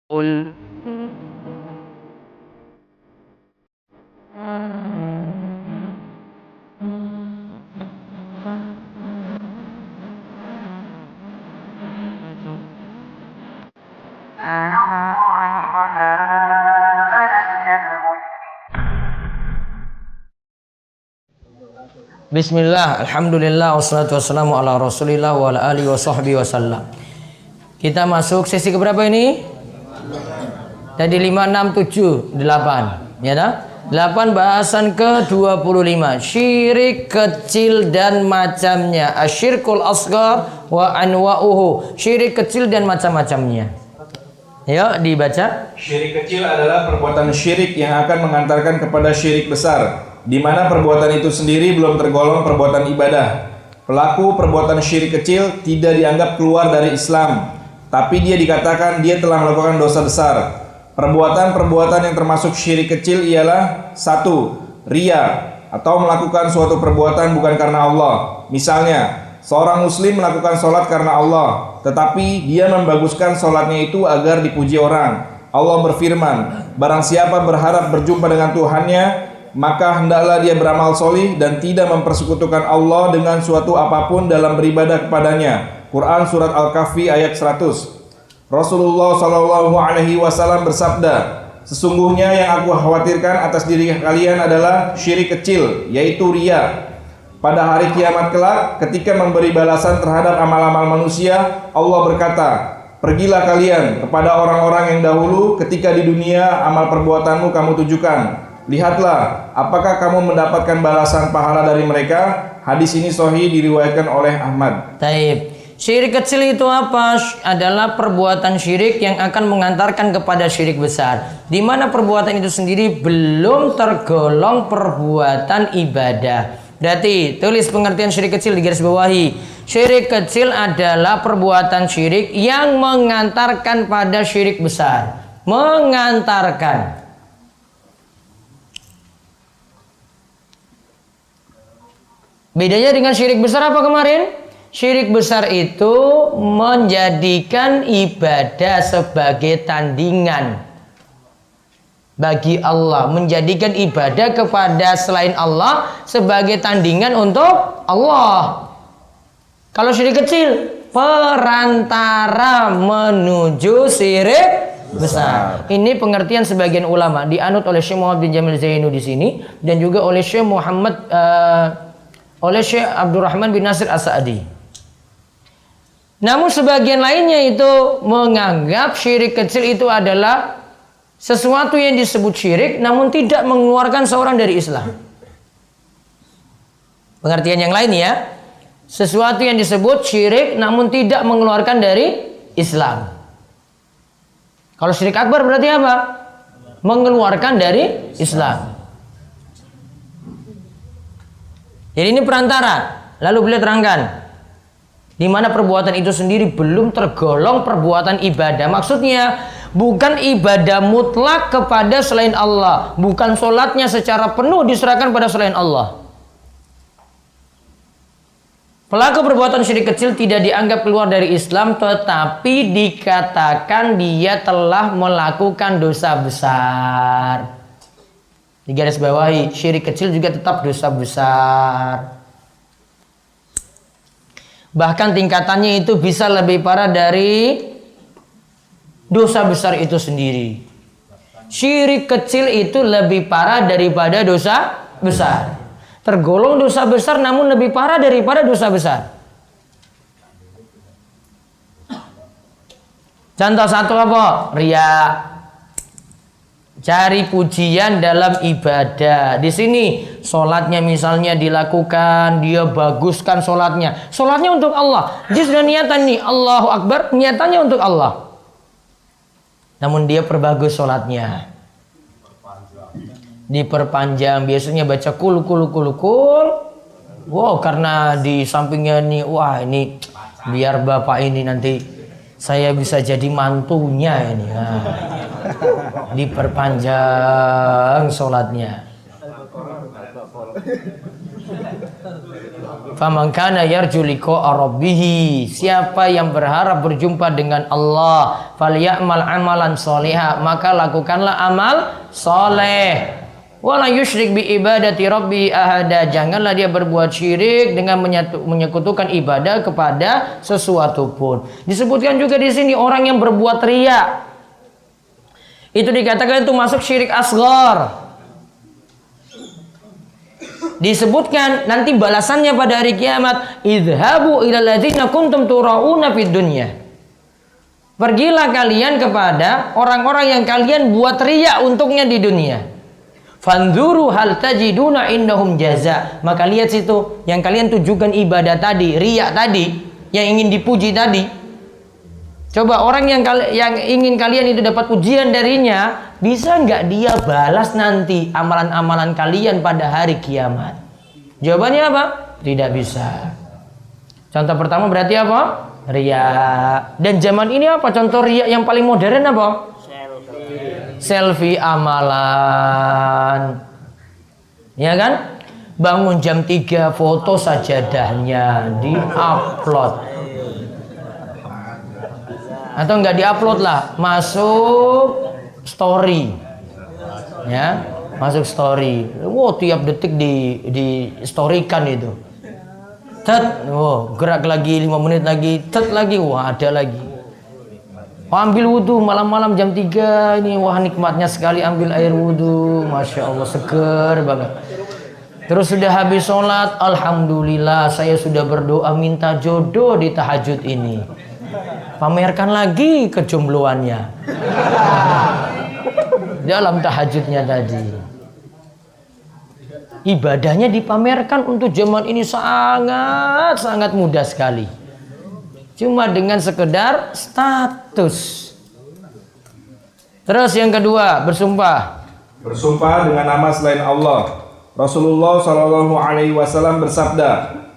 قل Bismillah, alhamdulillah, wassalatu wassalamu ala rasulillah wa ala alihi wa sahbihi wasallam. Kita masuk sesi keberapa ini? Tadi 5, 6, 7, 8 ya dah? 8 bahasan ke-25, syirik kecil dan macamnya, asyirkul asghar wa anwa'uhu, syirik kecil dan macam-macamnya. Yuk dibaca. Syirik kecil adalah perbuatan syirik yang akan mengantarkan kepada syirik besar, di mana perbuatan itu sendiri belum tergolong perbuatan ibadah. Pelaku perbuatan syirik kecil tidak dianggap keluar dari Islam, tapi dia dikatakan dia telah melakukan dosa besar. Perbuatan-perbuatan yang termasuk syirik kecil ialah 1. Riya, atau melakukan suatu perbuatan bukan karena Allah. Misalnya, seorang muslim melakukan sholat karena Allah, tetapi dia membaguskan sholatnya itu agar dipuji orang. Allah berfirman, barang siapa berharap berjumpa dengan Tuhannya, maka hendaklah dia beramal solih dan tidak mempersekutukan Allah dengan suatu apapun dalam beribadah kepadanya. Quran Surat Al-Kahfi ayat 100. Rasulullah SAW bersabda, sesungguhnya yang aku khawatirkan atas diri kalian adalah syirik kecil, yaitu riya. Pada hari kiamat kelak, ketika memberi balasan terhadap amal-amal manusia, Allah berkata, pergilah kalian kepada orang-orang yang dahulu ketika di dunia amal perbuatanmu kamu tujukan. Lihatlah, apakah kamu mendapatkan balasan pahala dari mereka? Hadis ini sahih diriwayatkan oleh Ahmad. Taib. Syirik kecil itu apa? Adalah perbuatan syirik yang akan mengantarkan kepada syirik besar, di mana perbuatan itu sendiri belum tergolong perbuatan ibadah. Berarti tulis pengertian syirik kecil di garis bawahi. Syirik kecil adalah perbuatan syirik yang mengantarkan pada syirik besar. Mengantarkan. Bedanya dengan syirik besar apa kemarin? Syirik besar itu menjadikan ibadah sebagai tandingan bagi Allah, menjadikan ibadah kepada selain Allah sebagai tandingan untuk Allah. Kalau syirik kecil, perantara menuju syirik besar. Ini pengertian sebagian ulama, dianut oleh Syekh Muhammad bin Jamil Zainu di sini, dan juga oleh Syekh Syekh Abdurrahman bin Nasir As-Sa'di. Namun sebagian lainnya itu menganggap syirik kecil itu adalah sesuatu yang disebut syirik namun tidak mengeluarkan seorang dari Islam. Pengertian yang lain ya, sesuatu yang disebut syirik namun tidak mengeluarkan dari Islam. Kalau syirik akbar berarti apa? Mengeluarkan dari Islam. Jadi ini perantara. Lalu beliau terangkan, di mana perbuatan itu sendiri belum tergolong perbuatan ibadah. Maksudnya bukan ibadah mutlak kepada selain Allah, bukan sholatnya secara penuh diserahkan pada selain Allah. Pelaku perbuatan syirik kecil tidak dianggap keluar dari Islam, tetapi dikatakan dia telah melakukan dosa besar. Di garis bawahi, syirik kecil juga tetap dosa besar. Bahkan tingkatannya itu bisa lebih parah dari dosa besar itu sendiri. Syirik kecil itu lebih parah daripada dosa besar. Tergolong dosa besar namun lebih parah daripada dosa besar. Contoh satu apa? Riya. Cari pujian dalam ibadah. Di sini sholatnya misalnya dilakukan, dia baguskan sholatnya. Sholatnya untuk Allah. Dia sudah niatan nih, Allahu Akbar, niatannya untuk Allah. Namun dia perbagus sholatnya. Diperpanjang. Biasanya baca kul. Wow, karena di sampingnya nih, wah ini biar bapak ini nanti saya bisa jadi mantunya ini. Nah, diperpanjang sholatnya. Faman kana yarju liqa'a rabbih, siapa yang berharap berjumpa dengan Allah, falyamal amalan sholiha, maka lakukanlah amal soleh. Wala yusyrik bi ibadati rabbi ahada, janganlah dia berbuat syirik dengan menyekutukan ibadah kepada sesuatu pun. Disebutkan juga di sini orang yang berbuat riya, itu dikatakan itu masuk syirik asghar. Disebutkan nanti balasannya pada hari kiamat, idhabu ilal ladzina kuntum turauna fid dunya. Pergilah kalian kepada orang-orang yang kalian buat riya untuknya di dunia. Fanzuru hal tajiduna indahum jaza. Maka lihat situ yang kalian tujukan ibadah tadi, riya tadi, yang ingin dipuji tadi. Coba orang yang ingin kalian itu dapat pujian darinya, bisa nggak dia balas nanti amalan-amalan kalian pada hari kiamat? Jawabannya apa? Tidak bisa. Contoh pertama berarti apa? Riya. Dan zaman ini apa? Contoh riya yang paling modern apa? Selfie amalan. Ya kan? Bangun jam 3 foto sajadahnya di-upload. Atau enggak di-upload lah, masuk story. Ya, masuk story. Wow, tiap detik di storykan itu. Tet, gerak lagi 5 menit lagi, tet lagi, wah ada lagi. Ambil wudhu malam-malam jam 3 ini, wah nikmatnya sekali ambil air wudhu, masya Allah seger banget. Terus sudah habis sholat, alhamdulillah saya sudah berdoa minta jodoh di tahajud ini. Pamerkan lagi kejombloannya dalam tahajudnya tadi. Ibadahnya dipamerkan untuk zaman ini sangat mudah sekali. Cuma dengan sekedar status. Terus yang kedua, bersumpah. Bersumpah dengan nama selain Allah. Rasulullah SAW bersabda,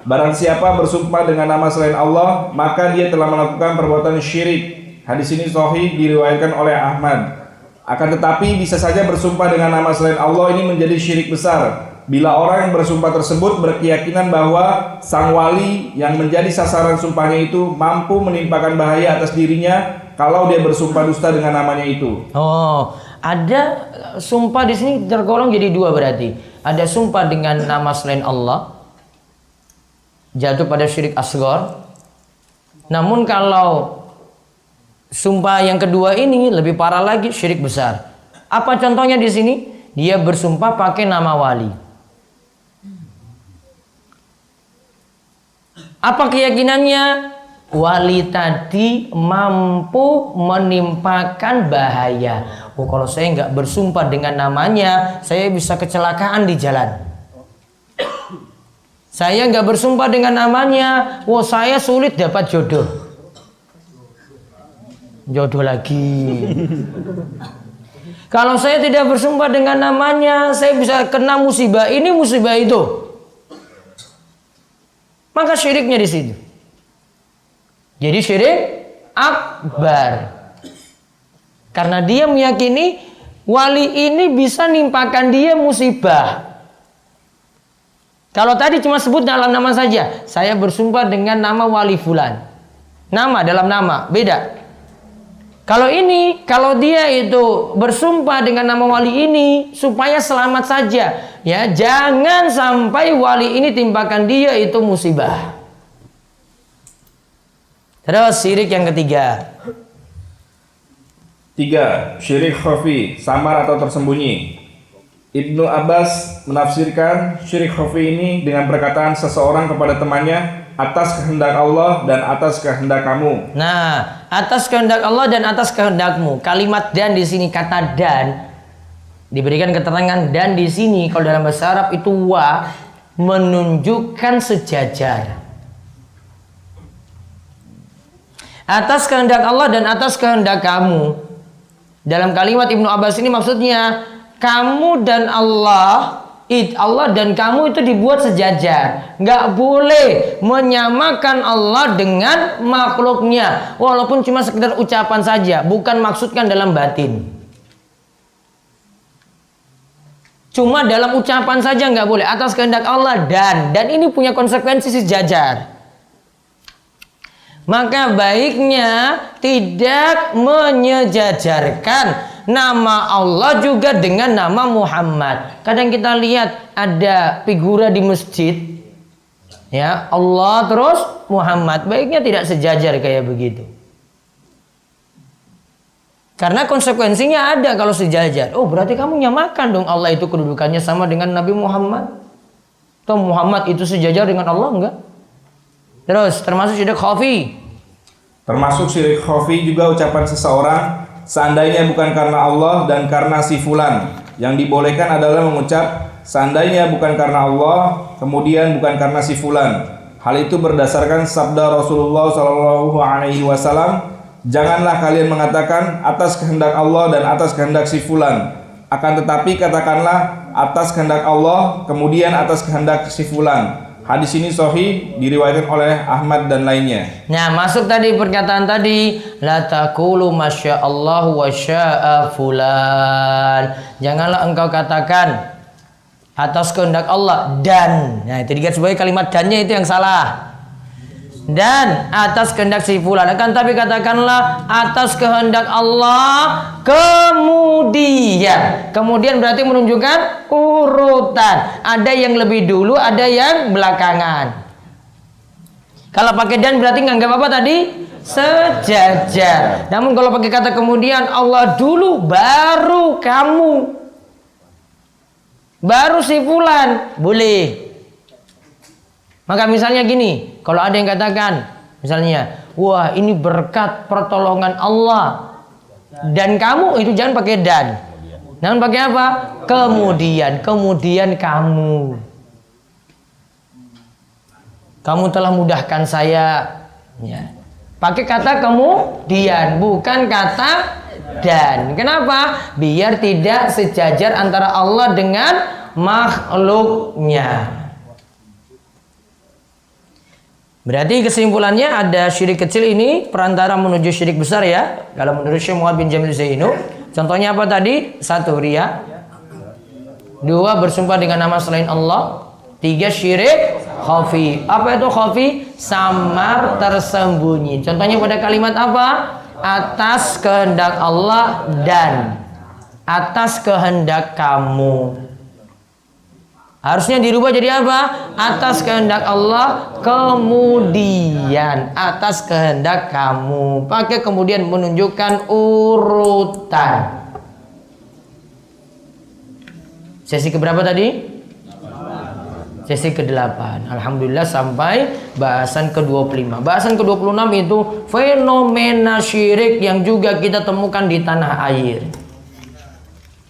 barang siapa bersumpah dengan nama selain Allah, maka dia telah melakukan perbuatan syirik. Hadis ini sahih diriwayatkan oleh Ahmad. Akan tetapi bisa saja bersumpah dengan nama selain Allah ini menjadi syirik besar bila orang yang bersumpah tersebut berkeyakinan bahwa sang wali yang menjadi sasaran sumpahnya itu mampu menimpakan bahaya atas dirinya kalau dia bersumpah dusta dengan namanya itu. Oh, ada sumpah di sini tergolong jadi dua berarti. Ada sumpah dengan nama selain Allah, jatuh pada syirik asghar. Namun kalau sumpah yang kedua ini lebih parah lagi, syirik besar. Apa contohnya di sini? Dia bersumpah pakai nama wali. Apa keyakinannya? Wali tadi mampu menimpakan bahaya. Oh, kalau saya nggak bersumpah dengan namanya, saya bisa kecelakaan di jalan. Saya nggak bersumpah dengan namanya, wah saya sulit dapat jodoh. Jodoh lagi. Kalau saya tidak bersumpah dengan namanya, saya bisa kena musibah ini, musibah itu. Maka syiriknya di situ. Jadi syirik akbar. Karena dia meyakini wali ini bisa nimpakan dia musibah. Kalau tadi cuma sebut dalam nama saja, saya bersumpah dengan nama wali fulan. Nama dalam nama, beda. Kalau ini, kalau dia itu bersumpah dengan nama wali ini supaya selamat saja, ya, jangan sampai wali ini timpakan dia itu musibah. Terus syirik yang ketiga. 3. Syirik khafi, samar atau tersembunyi. Ibnu Abbas menafsirkan syirik khafi ini dengan perkataan seseorang kepada temannya atas kehendak Allah dan atas kehendak kamu. Nah, atas kehendak Allah dan atas kehendakmu. Kalimat dan di sini kata dan diberikan keterangan dan di sini kalau dalam bahasa Arab itu wa menunjukkan sejajar. Atas kehendak Allah dan atas kehendak kamu. Dalam kalimat Ibnu Abbas ini maksudnya kamu dan Allah dan kamu itu dibuat sejajar. Nggak boleh menyamakan Allah dengan makhluknya, walaupun cuma sekedar ucapan saja, bukan maksudkan dalam batin. Cuma dalam ucapan saja nggak boleh. Atas kehendak Allah dan ini punya konsekuensi sejajar. Maka baiknya tidak menyejajarkan nama Allah juga dengan nama Muhammad. Kadang kita lihat ada figura di masjid, ya Allah terus Muhammad. Baiknya tidak sejajar kayak begitu. Karena konsekuensinya ada kalau sejajar. Oh berarti kamu nyamakan dong Allah itu kedudukannya sama dengan Nabi Muhammad. Atau Muhammad itu sejajar dengan Allah enggak? Terus termasuk syirik khafi. Termasuk syirik khafi juga ucapan seseorang seandainya bukan karena Allah dan karena si fulan. Yang dibolehkan adalah mengucap seandainya bukan karena Allah kemudian bukan karena si fulan. Hal itu berdasarkan sabda Rasulullah SAW. Janganlah kalian mengatakan atas kehendak Allah dan atas kehendak si fulan. Akan tetapi katakanlah atas kehendak Allah kemudian atas kehendak si fulan. Hadis ini sahih diriwayatkan oleh Ahmad dan lainnya. Nah, masuk tadi perkataan tadi la taqulu masyaallah wa syaa fulan. Janganlah engkau katakan atas kehendak Allah dan. Nah, itu digaris bawahi kalimat dannya itu yang salah. Dan atas kehendak si fulan. Akan tapi katakanlah atas kehendak Allah kemudian berarti menunjukkan urutan. Ada yang lebih dulu, ada yang belakangan. Kalau pakai dan berarti nganggap apa tadi? Sejajar. Namun kalau pakai kata kemudian, Allah dulu baru kamu, baru si fulan, boleh. Maka misalnya gini, kalau ada yang katakan, misalnya, wah ini berkat pertolongan Allah, dan kamu itu jangan pakai dan, namun pakai apa? Kemudian kamu telah mudahkan saya, ya. Pakai kata kemudian, bukan kata dan. Kenapa? Biar tidak sejajar antara Allah dengan makhluknya. Berarti kesimpulannya ada syirik kecil ini perantara menuju syirik besar ya. Kalau menurut Syekh Muhammad bin Jamil Zainu, contohnya apa tadi? 1 riya, 2 bersumpah dengan nama selain Allah, 3 syirik khafi. Apa itu khafi? Samar tersembunyi. Contohnya pada kalimat apa? Atas kehendak Allah dan atas kehendak kamu. Harusnya dirubah jadi apa? Atas kehendak Allah kemudian atas kehendak kamu. Pakai kemudian menunjukkan urutan. Sesi keberapa tadi? Sesi ke-8. Alhamdulillah sampai bahasan ke-25. Bahasan ke-26 itu fenomena syirik yang juga kita temukan di tanah air.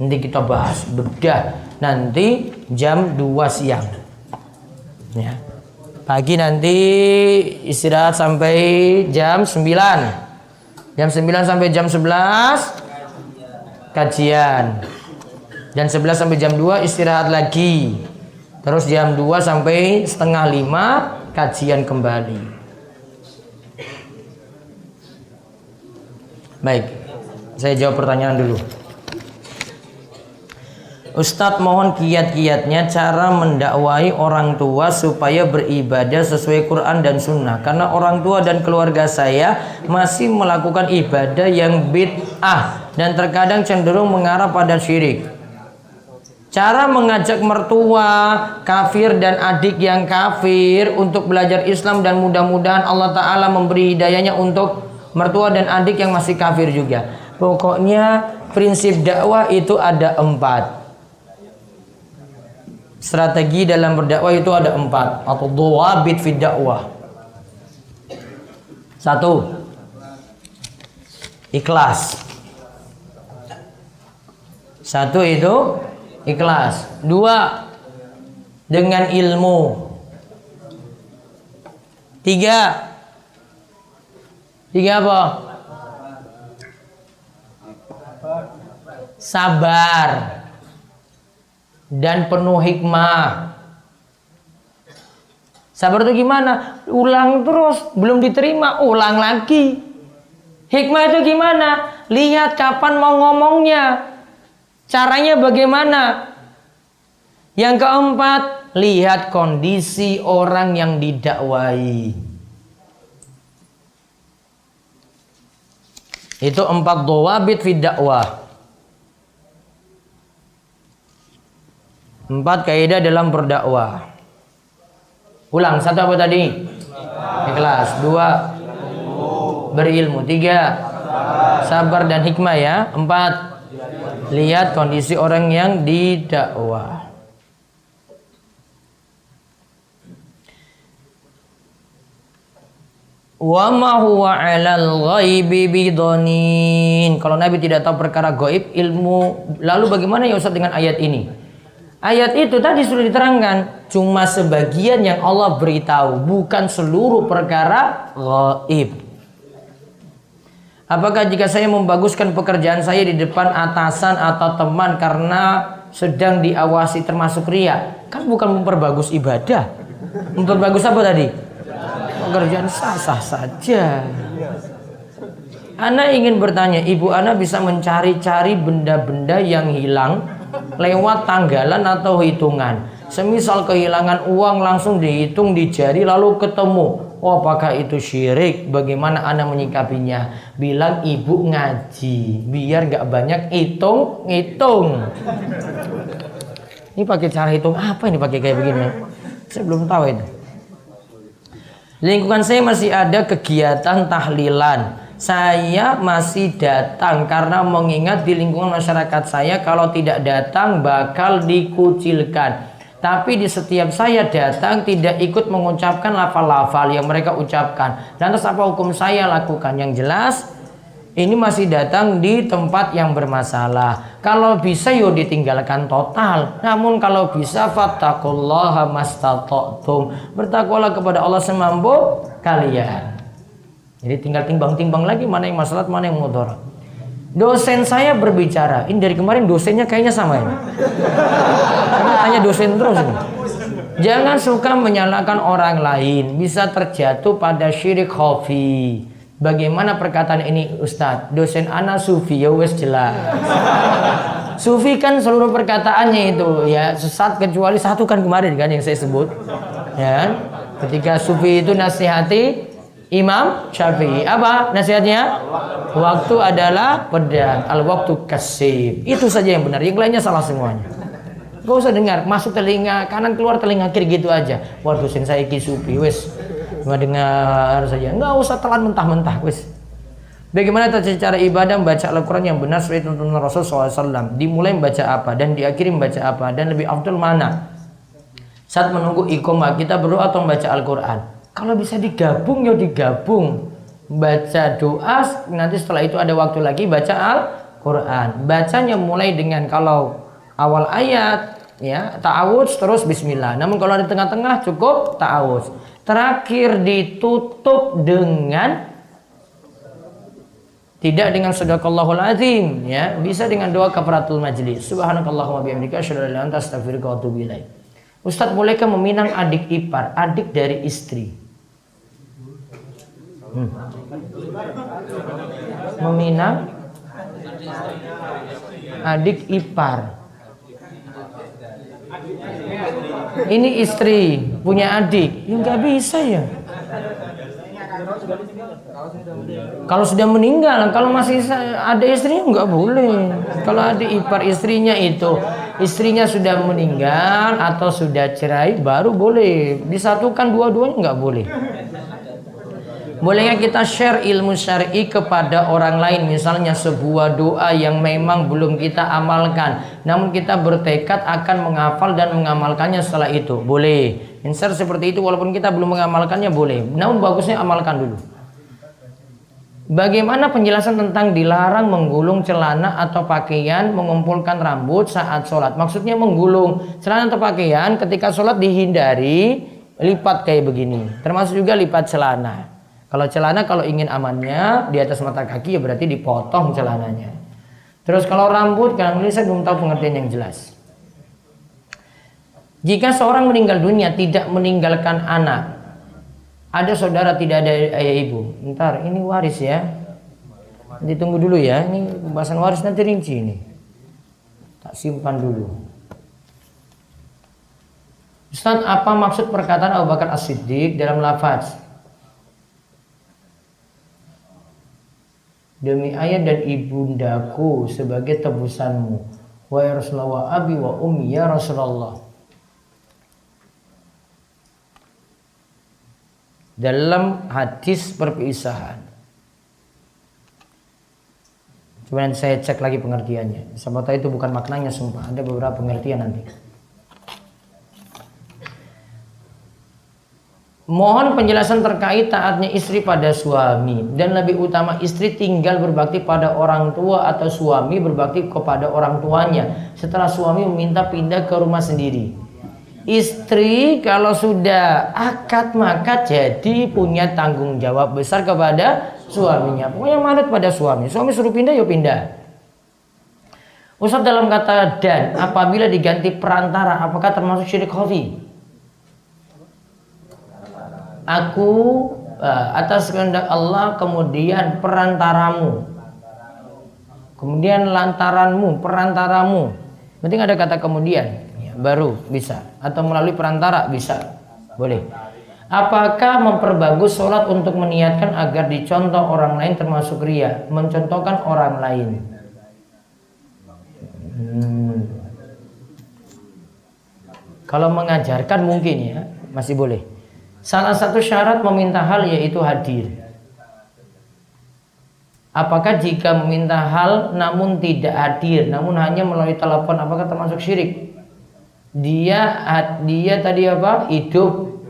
Nanti kita bahas bedah nanti jam 2 siang. Ya. Pagi nanti istirahat sampai jam 9. Jam 9 sampai jam 11 kajian. Jam 11 sampai jam 2 istirahat lagi. Terus jam 2 sampai setengah 5 kajian kembali. Baik. Saya jawab pertanyaan dulu. Ustadz mohon kiat-kiatnya cara mendakwahi orang tua supaya beribadah sesuai Quran dan Sunnah. Karena orang tua dan keluarga saya masih melakukan ibadah yang bid'ah dan terkadang cenderung mengarah pada syirik. Cara mengajak mertua kafir dan adik yang kafir untuk belajar Islam dan mudah-mudahan Allah Ta'ala memberi hidayahnya untuk mertua dan adik yang masih kafir juga. Pokoknya prinsip dakwah itu ada 4. Strategi dalam berdakwah itu ada 4 atau dhawabit fi dakwah. 1. Ikhlas. 1 itu ikhlas. 2 dengan ilmu. 3 apa? Sabar dan penuh hikmah. Sabar itu gimana? Ulang terus, belum diterima, ulang lagi. Hikmah itu gimana? Lihat kapan mau ngomongnya, caranya bagaimana. Yang keempat, lihat kondisi orang yang didakwai. Itu 4 dhawabit fi dakwah. 4 kaidah dalam berdakwah. Ulang, 1 apa tadi? Ikhlas. 2 berilmu. 3 sabar dan hikmah ya. 4 lihat kondisi orang yang didakwah. Wa ma huwa 'alal ghaibi bidonin. Kalau Nabi tidak tahu perkara gaib, ilmu, lalu bagaimana ya Ustaz dengan ayat ini? Ayat itu tadi sudah diterangkan, cuma sebagian yang Allah beritahu, bukan seluruh perkara gaib. Apakah jika saya membaguskan pekerjaan saya di depan atasan atau teman karena sedang diawasi termasuk riya? Kan bukan memperbagus ibadah. Memperbagus apa tadi? Pekerjaan sah-sah saja. Ana ingin bertanya, ibu Ana bisa mencari-cari benda-benda yang hilang lewat tanggalan atau hitungan. Semisal kehilangan uang langsung dihitung di jari lalu ketemu. Oh, apakah itu syirik? Bagaimana Ana menyikapinya? Bilang ibu ngaji, biar gak banyak hitung-hitung. Ini pakai cara hitung apa ini pakai kayak begini? Saya belum tahu itu. Lingkungan saya masih ada kegiatan tahlilan. Saya masih datang karena mengingat di lingkungan masyarakat saya kalau tidak datang bakal dikucilkan. Tapi di setiap saya datang tidak ikut mengucapkan lafal-lafal yang mereka ucapkan. Lantas apa hukum saya lakukan? Yang jelas ini masih datang di tempat yang bermasalah. Kalau bisa yo ditinggalkan total. Namun kalau bisa fattaqullaha mastata'tum. Bertakwalah kepada Allah semampu kalian. Jadi tinggal timbang-timbang lagi mana yang maslahat, mana yang mudarat. Dosen saya berbicara, ini dari kemarin dosennya kayaknya sama ini. Karena tanya dosen terus ini. Jangan suka menyalahkan orang lain, bisa terjatuh pada syirik khafi. Bagaimana perkataan ini Ustadz? Dosen ana sufi, ya wes jelas. Sufi kan seluruh perkataannya itu ya sesat kecuali satu kan kemarin kan yang saya sebut. Ya, ketika sufi itu nasihati Imam Syafi'i, apa nasihatnya? Waktu adalah pedang, al-waktu kasib. Itu saja yang benar, yang lainnya salah semuanya. Gak usah dengar, masuk telinga kanan keluar telinga kiri gitu aja. Wah, dosen saya Ki Sufi, wes cuma dengar saja, nggak usah telan mentah-mentah, wes. Bagaimana tata cara ibadah membaca Al-Quran yang benar sesuai tuntunan Rasul SAW? Dimulai membaca apa dan diakhiri membaca apa dan lebih afdal mana? Saat menunggu iqamah kita berdoa atau membaca Al-Quran? Kalau bisa digabung ya digabung. Baca doa, nanti setelah itu ada waktu lagi baca Al-Quran. Bacanya mulai dengan kalau awal ayat ya ta'awudz terus bismillah. Namun kalau di tengah-tengah cukup ta'awudz. Terakhir ditutup dengan tidak dengan sadaqallahul azim ya, bisa dengan doa kafaratul majlis. Subhanakallahumma bihamdika asyhadu an la ilaha illa anta astaghfiruka wa atubu ilaik. Ustadz, bolehkah meminang adik ipar, adik dari istri? Meminang adik ipar. Ini istri punya adik, ya nggak bisa ya. Kalau sudah meninggal, kalau masih ada istrinya nggak boleh. Kalau ada ipar istrinya itu, istrinya sudah meninggal atau sudah cerai, baru boleh. Disatukan dua-duanya nggak boleh. Bolehnya kita share ilmu syar'i kepada orang lain, misalnya sebuah doa yang memang belum kita amalkan, namun kita bertekad akan menghafal dan mengamalkannya setelah itu. Boleh. Share seperti itu walaupun kita belum mengamalkannya boleh. Namun bagusnya amalkan dulu. Bagaimana penjelasan tentang dilarang menggulung celana atau pakaian, mengumpulkan rambut saat sholat? Maksudnya menggulung celana atau pakaian ketika sholat dihindari lipat kayak begini. Termasuk juga lipat celana. Kalau celana kalau ingin amannya di atas mata kaki ya berarti dipotong celananya. Terus kalau rambut, karena ini saya belum tahu pengertian yang jelas. Jika seorang meninggal dunia tidak meninggalkan anak, ada saudara tidak ada ayah ibu, ntar ini waris ya, ditunggu dulu ya, ini pembahasan waris nanti rinci ini, tak simpan dulu. Ustaz, apa maksud perkataan Abu Bakar As-Siddiq dalam lafaz demi ayah dan ibundaku sebagai tebusanmu, wa ya Rasulullah, wa abi wa ummi ya Rasulullah. Dalam hadis perpisahan. Coba nanti saya cek lagi pengertiannya. Siapa tahu itu bukan maknanya, sumpah. Ada beberapa pengertian nanti. Mohon penjelasan terkait taatnya istri pada suami dan lebih utama istri tinggal berbakti pada orang tua atau suami berbakti kepada orang tuanya setelah suami meminta pindah ke rumah sendiri. Istri kalau sudah akad maka jadi punya tanggung jawab besar kepada suaminya. Pokoknya manut pada suami. Suami suruh pindah, ya pindah. Ustaz, dalam kata dan apabila diganti perantara apakah termasuk syirik khafi? Aku atas kehendak Allah, kemudian perantaramu, kemudian lantaranmu, perantaramu. Penting ada kata kemudian, ya, baru bisa. Atau melalui perantara bisa, boleh. Apakah memperbagus sholat untuk meniatkan agar dicontoh orang lain termasuk ria, mencontohkan orang lain? Kalau mengajarkan mungkin ya masih boleh. Salah satu syarat meminta hal yaitu hadir. Apakah jika meminta hal namun tidak hadir, namun hanya melalui telepon, apakah termasuk syirik? Dia tadi apa? Hidup.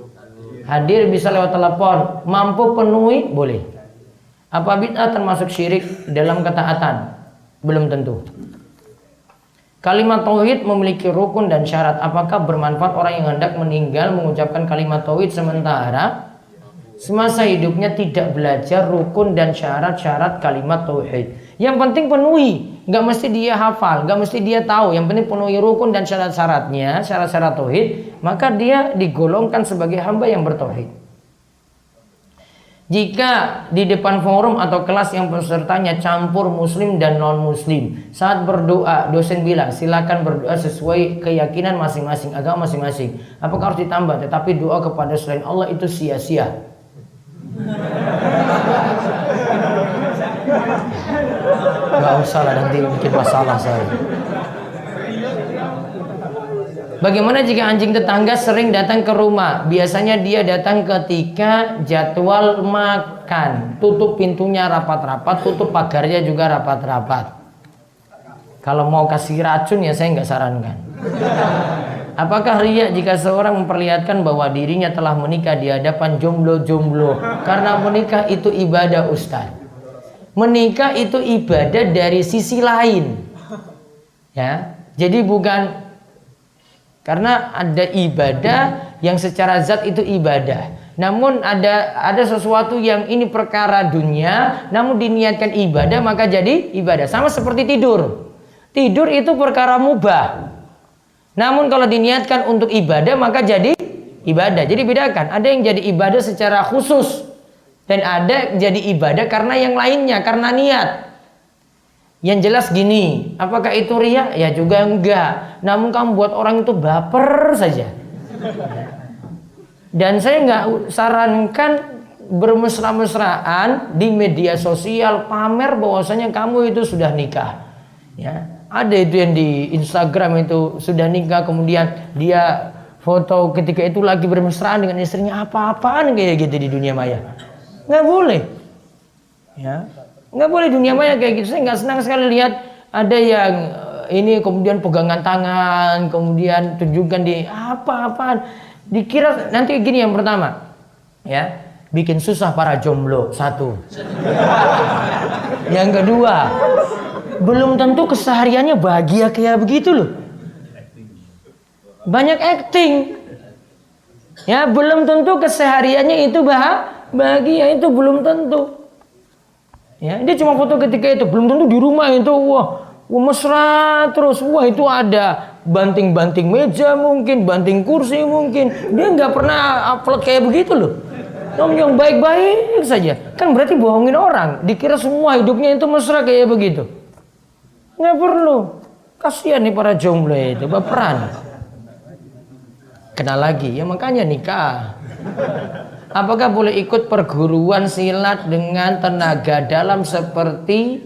Hadir bisa lewat telepon, mampu penuhi boleh. Apa bid'ah termasuk syirik dalam ketaatan? Belum tentu. Kalimat tauhid memiliki rukun dan syarat. Apakah bermanfaat orang yang hendak meninggal mengucapkan kalimat tauhid sementara semasa hidupnya tidak belajar rukun dan syarat-syarat kalimat tauhid? Yang penting penuhi, nggak mesti dia hafal, nggak mesti dia tahu. Yang penting penuhi rukun dan syarat-syaratnya, syarat-syarat tauhid, maka dia digolongkan sebagai hamba yang bertauhid. Jika di depan forum atau kelas yang pesertanya campur muslim dan non muslim, saat berdoa dosen bilang silakan berdoa sesuai keyakinan masing-masing, agama masing-masing, apakah harus ditambah? Tetapi doa kepada selain Allah itu sia-sia. Gak usah lah, nanti bikin masalah saya. Bagaimana jika anjing tetangga sering datang ke rumah? Biasanya dia datang ketika jadwal makan. Tutup pintunya rapat-rapat, tutup pagarnya juga rapat-rapat. Kalau mau kasih racun ya saya nggak sarankan. Apakah riya jika seorang memperlihatkan bahwa dirinya telah menikah di hadapan jomblo-jomblo? Karena menikah itu ibadah, Ustaz. Menikah itu ibadah dari sisi lain. Ya, jadi bukan. Karena ada ibadah yang secara zat itu ibadah. Namun ada sesuatu yang ini perkara dunia, namun diniatkan ibadah maka jadi ibadah. Sama seperti tidur. Tidur itu perkara mubah. Namun kalau diniatkan untuk ibadah maka jadi ibadah. Jadi bedakan. Ada yang jadi ibadah secara khusus dan ada jadi ibadah karena yang lainnya, karena niat. Yang jelas gini, apakah itu riya? Ya juga enggak. Namun kamu buat orang itu baper saja. Dan saya enggak sarankan bermesra-mesraan di media sosial pamer bahwasanya kamu itu sudah nikah. Ya, ada itu yang di Instagram itu sudah nikah kemudian dia foto ketika itu lagi bermesraan dengan istrinya, apa-apaan kayak gitu di dunia maya. Enggak boleh. Ya. Nggak boleh dunia maya kayak gitu. Saya nggak senang sekali lihat ada yang ini kemudian pegangan tangan, kemudian tunjukkan di apa-apaan. Dikira nanti gini yang pertama, ya bikin susah para jomblo satu. Yang kedua, belum tentu kesehariannya bahagia kayak begitu loh. Banyak acting. Ya belum tentu kesehariannya itu bahagia, itu belum tentu. Ya, dia cuma foto ketika itu, belum tentu di rumah itu wah mesra terus, wah itu ada banting-banting meja mungkin, banting kursi mungkin. Dia nggak pernah upload kayak begitu loh. Yang baik-baik saja. Kan berarti bohongin orang, dikira semua hidupnya itu mesra kayak begitu. Nggak perlu. Kasihan nih para jomblo itu, baperan. kenal lagi. Ya makanya nikah. Apakah boleh ikut perguruan silat dengan tenaga dalam seperti,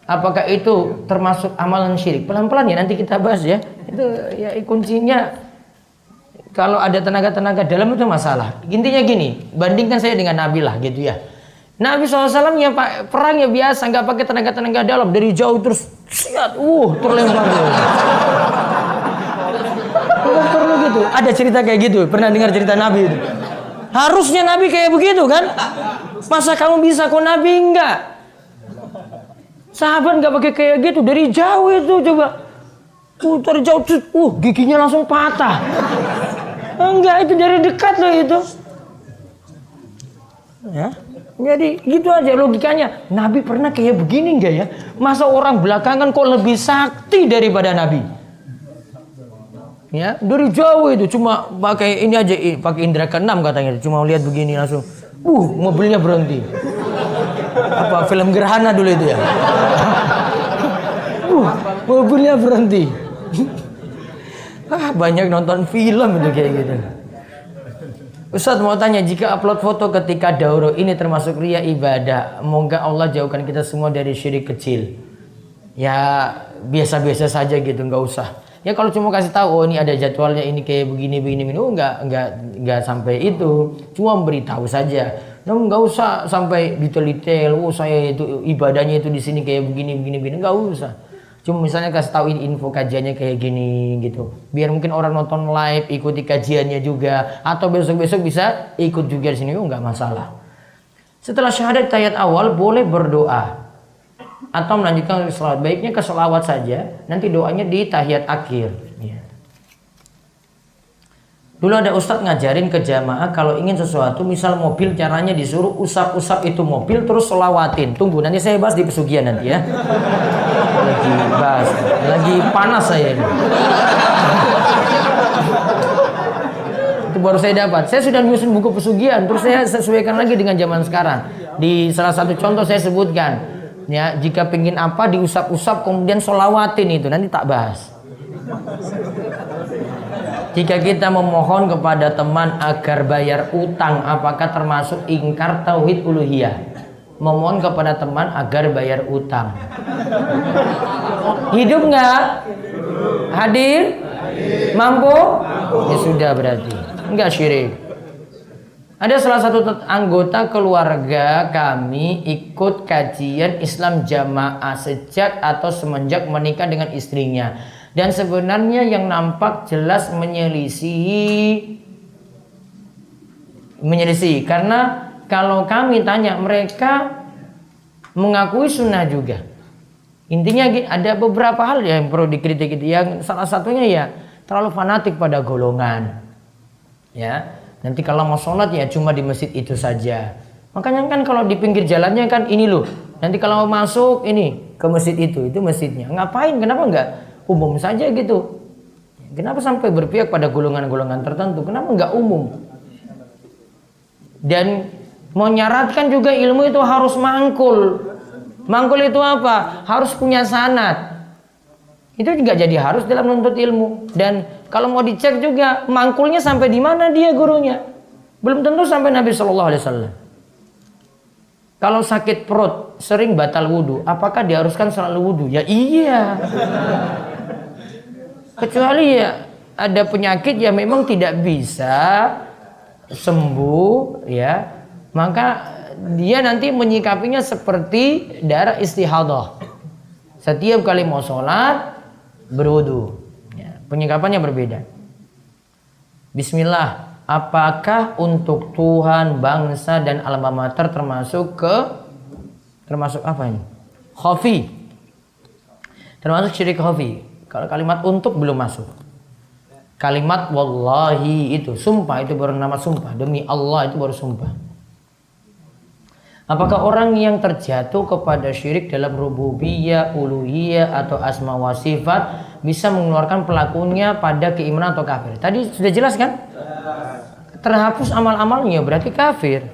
apakah itu termasuk amalan syirik? Pelan-pelan ya, nanti kita bahas ya. Itu ya kuncinya, kalau ada tenaga-tenaga dalam itu masalah. Intinya gini, bandingkan saya dengan Nabi lah gitu ya. Nabi SAW ya Pak, perangnya biasa, nggak pakai tenaga-tenaga dalam, dari jauh terus siat, terlempar. Nggak perlu gitu. Ada cerita kayak gitu, pernah dengar cerita Nabi itu? Harusnya Nabi kayak begitu kan? Masa kamu bisa, kok Nabi enggak? Sahabat nggak pakai kayak gitu, dari jauh itu coba, dari jauh, giginya langsung patah. Enggak, itu dari dekat loh itu. Ya. Jadi gitu aja logikanya. Nabi pernah kayak begini enggak ya? Masa orang belakangan kok lebih sakti daripada Nabi? Ya, dari jauh itu cuma pakai ini aja, pakai indera keenam katanya. Cuma lihat begini langsung, mobilnya berhenti. Apa film Gerhana dulu itu ya? Mobilnya berhenti. Banyak nonton film itu kayak gitu. Ustadz mau tanya, jika upload foto ketika dauro ini termasuk riya ibadah? Moga Allah jauhkan kita semua dari syirik kecil. Ya biasa-biasa saja gitu, nggak usah. Ya kalau cuma kasih tahu, ini ada jadwalnya, ini kayak begini, nggak sampai itu. Cuma beritahu saja. Namun nggak usah sampai detail-detail. Saya itu ibadahnya itu di sini kayak begini, nggak usah. Cuma misalnya kasih tahu ini info kajiannya kayak gini gitu. Biar mungkin orang nonton live ikuti kajiannya juga, atau besok-besok bisa ikut juga di sini, nggak masalah. Setelah syahadat tahiyat awal boleh berdoa atau melanjutkan selawat. Baiknya ke selawat saja, nanti doanya di tahiyat akhir. Ya. Dulu ada ustadz ngajarin ke jamaah kalau ingin sesuatu, misal mobil, caranya disuruh usap-usap itu mobil terus selawatin. Tunggu, nanti saya bahas di pesugihan nanti ya. Lagi panas saya ini. Itu baru saya dapat. Saya sudah nyusun buku pesugihan, terus saya sesuaikan lagi dengan zaman sekarang. Di salah satu contoh saya sebutkan, ya, jika pengin apa diusap-usap kemudian solawatin, itu nanti tak bahas. Jika kita memohon kepada teman agar bayar utang, apakah termasuk ingkar tauhid uluhiyah? Memohon kepada teman agar bayar utang. Hidup nggak? Hadir? Mampu? Ya sudah, berarti nggak syirik. Ada salah satu anggota keluarga kami ikut kajian Islam jamaah sejak atau semenjak menikah dengan istrinya. Dan sebenarnya yang nampak jelas menyelisih, karena kalau kami tanya mereka mengakui sunnah juga. Intinya ada beberapa hal yang perlu dikritik itu. Yang salah satunya ya terlalu fanatik pada golongan. Ya, nanti kalau mau sholat ya cuma di masjid itu saja. Makanya kan kalau di pinggir jalannya kan ini loh. Nanti kalau mau masuk ini ke masjid itu masjidnya. Ngapain? Kenapa enggak umum saja gitu? Kenapa sampai berpihak pada golongan-golongan tertentu? Kenapa enggak umum? Dan menyaratkan juga ilmu itu harus mangkul. Mangkul itu apa? Harus punya sanad. Itu juga jadi harus dalam menuntut ilmu. Dan kalau mau dicek juga mangkulnya sampai di mana dia gurunya. Belum tentu sampai Nabi Shallallahu Alaihi Wasallam. Kalau sakit perut sering batal wudhu, apakah diharuskan selalu wudhu? Ya iya. Kecuali ya ada penyakit yang memang tidak bisa sembuh, ya, maka dia nanti menyikapinya seperti darah istihadah. Setiap kali mau sholat berwudu, ya, penyikapannya berbeda. Bismillah, apakah untuk Tuhan, bangsa dan alma mater termasuk apa ini? Khafi. Termasuk syirik khafi. Kalau kalimat untuk belum masuk. Kalimat wallahi itu, sumpah itu baru nama sumpah. Demi Allah itu baru sumpah. Apakah orang yang terjatuh kepada syirik dalam rububiyah, uluhiyah atau asma wa sifat bisa mengeluarkan pelakunya pada keimanan atau kafir? Tadi sudah jelas kan? Terhapus amal-amalnya berarti kafir.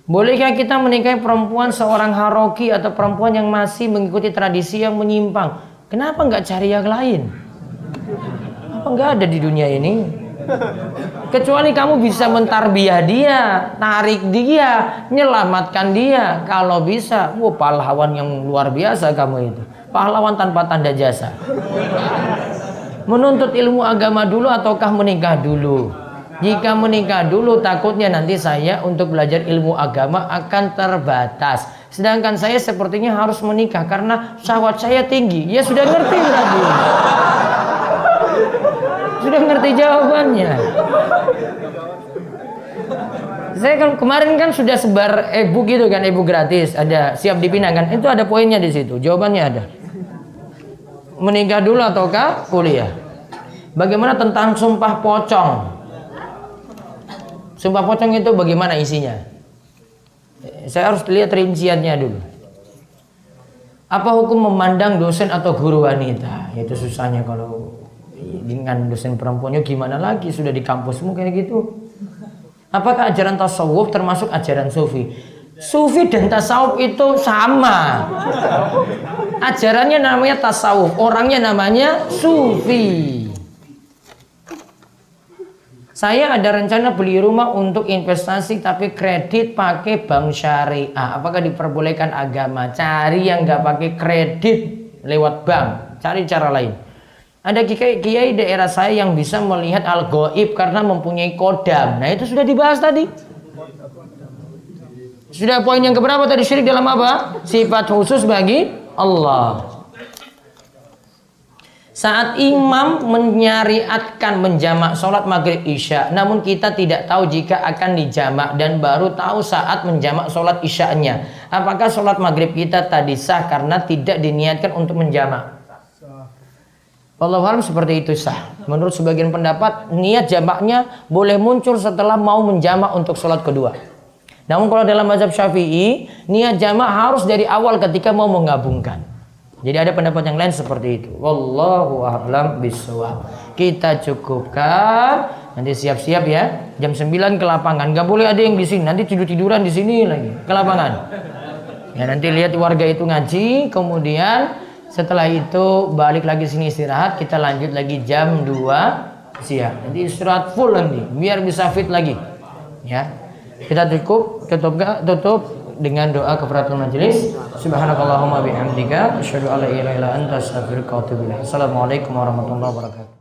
Bolehkah kita menikahi perempuan seorang haroki atau perempuan yang masih mengikuti tradisi yang menyimpang? Kenapa nggak cari yang lain? Apa nggak ada di dunia ini? Kecuali kamu bisa mentarbiyah dia, tarik dia, menyelamatkan dia. Kalau bisa, pahlawan yang luar biasa kamu itu. Pahlawan tanpa tanda jasa. Menuntut ilmu agama dulu ataukah menikah dulu? Jika menikah dulu, takutnya nanti saya untuk belajar ilmu agama akan terbatas. Sedangkan saya sepertinya harus menikah karena syahwat saya tinggi. Ya sudah ngerti berarti. Sudah ngerti jawabannya. Saya kan kemarin kan sudah sebar e-book gitu kan, e-book gratis, ada siap dipinang kan. Itu ada poinnya di situ. Jawabannya ada. Menikah dulu ataukah kuliah? Bagaimana tentang sumpah pocong? Sumpah pocong itu bagaimana isinya? Saya harus lihat rinciannya dulu. Apa hukum memandang dosen atau guru wanita? Itu susahnya kalau dengan dosen perempuannya gimana lagi, sudah di kampusmu kayak gitu. Apakah ajaran tasawuf termasuk ajaran sufi? Sufi dan tasawuf itu sama. Ajarannya namanya tasawuf, orangnya namanya sufi. Saya ada rencana beli rumah untuk investasi tapi kredit pakai bank syariah. Apakah diperbolehkan agama? Cari yang nggak pakai kredit lewat bank. Cari cara lain. Ada kiai daerah saya yang bisa melihat al-ghaib karena mempunyai kodam. Nah itu sudah dibahas tadi. Sudah poin yang keberapa tadi? Syirik dalam apa? Sifat khusus bagi Allah. Saat imam menyariatkan menjamak sholat maghrib isya, namun kita tidak tahu jika akan dijamak dan baru tahu saat menjamak sholat isyanya. Apakah sholat maghrib kita tadi sah karena tidak diniatkan untuk menjamak? Wallahualam seperti itu sah. Menurut sebagian pendapat, niat jamaknya boleh muncul setelah mau menjamak untuk sholat kedua. Namun kalau dalam mazhab Syafi'i, niat jamak harus dari awal ketika mau menggabungkan. Jadi ada pendapat yang lain seperti itu. Wallahu a'lam bishawab. Kita cukupkan. Nanti siap-siap ya. Jam 9 ke lapangan. Gak boleh ada yang di sini. Nanti tidur-tiduran di sini lagi. Ke lapangan. Ya nanti lihat warga itu ngaji. Kemudian setelah itu balik lagi sini istirahat. Kita lanjut lagi jam 2 siang. Nanti istirahat full nanti. Biar bisa fit lagi. Ya. Kita tutup dengan doa kafaratul majelis. Subhanakallahumma bihamdika asyhadu an la ilaha illa anta astaghfiruka wa atubu ilaik. Assalamualaikum warahmatullahi wabarakatuh.